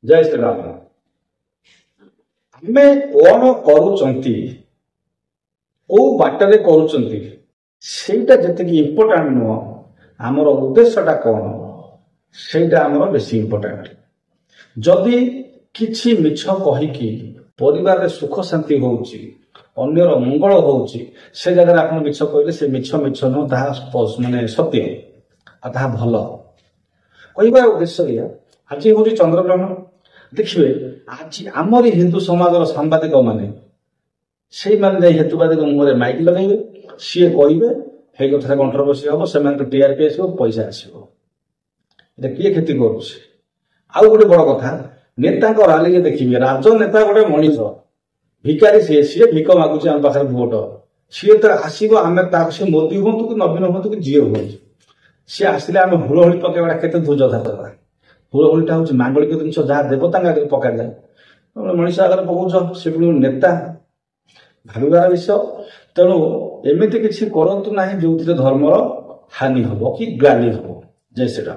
जय श्री राम। आमे कौन करुचंती को बाटरे करुचंती सेटा जतिकी इम्पोर्टेंट नुह आमर उद्देश्यटा कौन सेटा आमर बेसी इम्पोर्टेंट। जदि किछि मिछ कहिकी परिवार रे सुख शांति होउची अन्यर मंगल होउची से जगह आपण मिछ कहले से मिछ मिछ न ताहा माने सत्य आ ताहा भलो कहबा उद्देश्य या। आज होची चंद्रग्रहण देखिए आज आमरी हिंदू समाजर सांबादिक माने से माने हेतुवादी मुहरे माइक लगे सी कहे हे कथा कंट्रोवर्सी हम से टीआरपी आस पैसा आसो किए क्षति करुचे। आउ गोटे बड़ कथा नेता राली देखिए राजनेता गोटे मनीष भिकारी सी भिक मागुचे आम पाखे भोट सी तो आसो आम सी मोदी हूँ कि नवीन हूँ कि जी हूँ सी आसिले आम हुड़हुड़ी पकेवा केते धूर्जा करवा हुड़हुड़ीटा हूँ मांगलिक जिन जहाँ देवता आगे पका जाए मनीष आगे पकाउछ से नेता भाविबार विषय। तेणु एमती किसी करतु ना जो धर्मर हानि हम कि ग्लानि हम। जय श्री राम।